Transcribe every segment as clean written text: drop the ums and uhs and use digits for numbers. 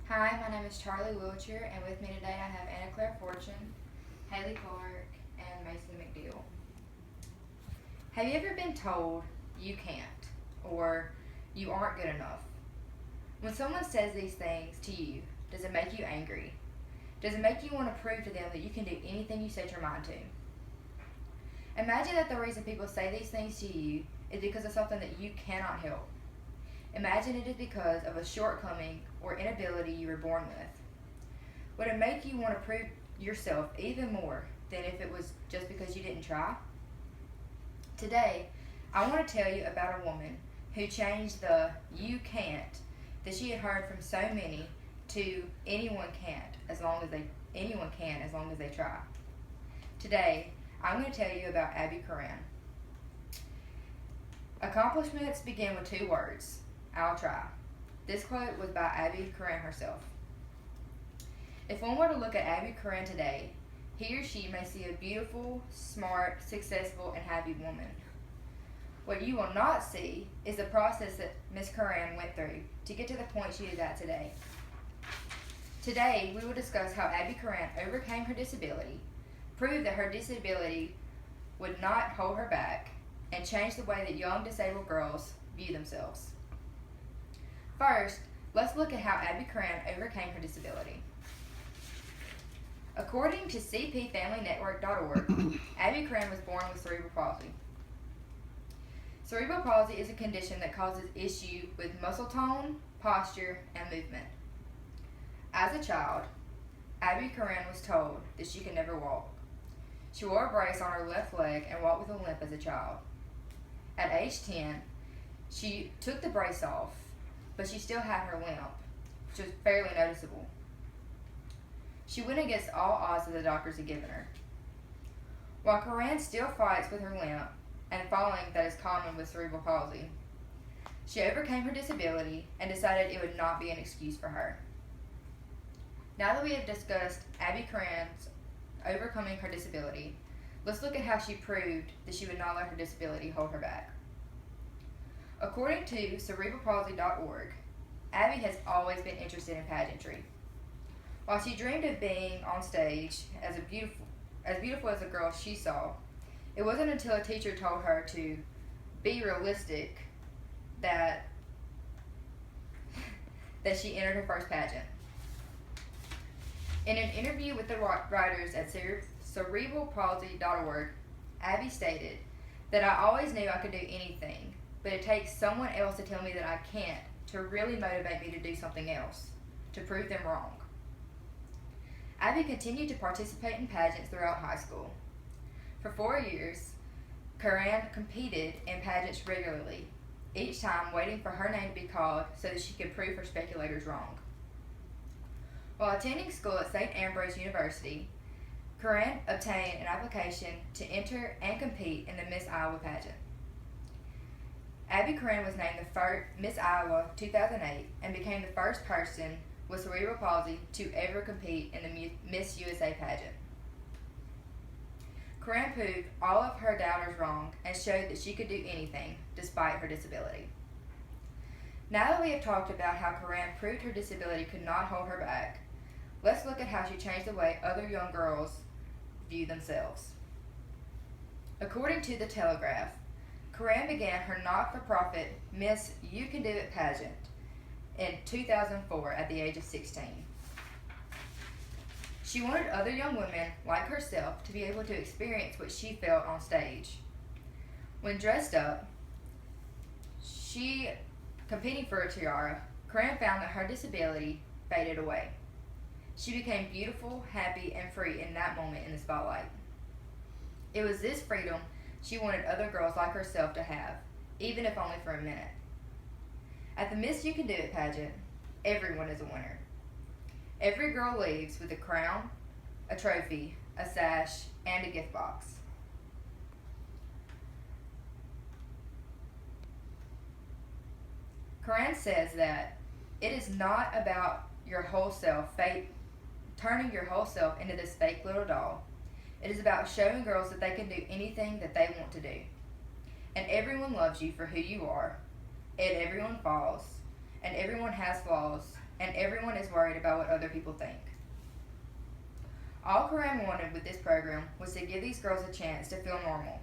Hi, my name is Charlie Wilcher, and with me today I have Anna Claire Fortune, Haley Clark, and Mason McDeal. Have you ever been told you can't or you aren't good enough? When someone says these things to you, does it make you angry? Does it make you want to prove to them that you can do anything you set your mind to? Imagine that the reason people say these things to you is because of something that you cannot help. Imagine it is because of a shortcoming or inability you were born with. Would it make you want to prove yourself even more than if it was just because you didn't try? Today, I want to tell you about a woman who changed the "you can't" that she had heard from so many to anyone can as long as they try. Today, I'm going to tell you about Abbey Curran. Accomplishments begin with two words: I'll try. This quote was by Abbey Curran herself. If one were to look at Abbey Curran today, he or she may see a beautiful, smart, successful, and happy woman. What you will not see is the process that Miss Curran went through to get to the point she is at today. Today, we will discuss how Abbey Curran overcame her disability, proved that her disability would not hold her back, and change the way that young disabled girls view themselves. First, let's look at how Abbey Curran overcame her disability. According to cpfamilynetwork.org, Abbey Curran was born with cerebral palsy. Cerebral palsy is a condition that causes issue with muscle tone, posture, and movement. As a child, Abbey Curran was told that she could never walk. She wore a brace on her left leg and walked with a limp as a child. At age 10, she took the brace off, but she still had her limp, which was fairly noticeable. She went against all odds that the doctors had given her. While Curran still fights with her limp and falling that is common with cerebral palsy, she overcame her disability and decided it would not be an excuse for her. Now that we have discussed Abbey Curran's overcoming her disability, let's look at how she proved that she would not let her disability hold her back. According to cerebralpalsy.org, Abbey has always been interested in pageantry. While she dreamed of being on stage as beautiful as the girl she saw, it wasn't until a teacher told her to be realistic that she entered her first pageant. In an interview with the writers at cerebralpalsy.org, Abbey stated that I always knew I could do anything, but it takes someone else to tell me that I can't to really motivate me to do something else, to prove them wrong. Abbey continued to participate in pageants throughout high school. For 4 years, Curran competed in pageants regularly, each time waiting for her name to be called so that she could prove her speculators wrong. While attending school at St. Ambrose University, Curran obtained an application to enter and compete in the Miss Iowa pageant. Abbey Curran was named the first Miss Iowa 2008 and became the first person with cerebral palsy to ever compete in the Miss USA pageant. Curran proved all of her doubters wrong and showed that she could do anything despite her disability. Now that we have talked about how Curran proved her disability could not hold her back, let's look at how she changed the way other young girls view themselves. According to The Telegraph, Curran began her not-for-profit Miss You Can Do It pageant in 2004 at the age of 16. She wanted other young women like herself to be able to experience what she felt on stage. When dressed up, competing for a tiara, Curran found that her disability faded away. She became beautiful, happy, and free in that moment in the spotlight. It was this freedom she wanted other girls like herself to have, even if only for a minute. At the Miss You Can Do It pageant, everyone is a winner. Every girl leaves with a crown, a trophy, a sash, and a gift box. Curran says that it is not about your whole self, turning your whole self into this fake little doll. It is about showing girls that they can do anything that they want to do. And everyone loves you for who you are, and everyone falls, and everyone has flaws, and everyone is worried about what other people think. All Curran wanted with this program was to give these girls a chance to feel normal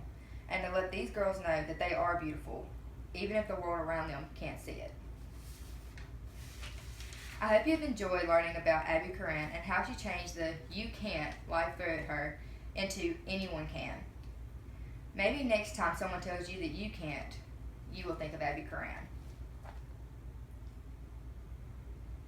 and to let these girls know that they are beautiful, even if the world around them can't see it. I hope you've enjoyed learning about Abbey Curran and how she changed the "you can't" life threw at her into "anyone can." Maybe next time someone tells you that you can't, you will think of Abbey Curran.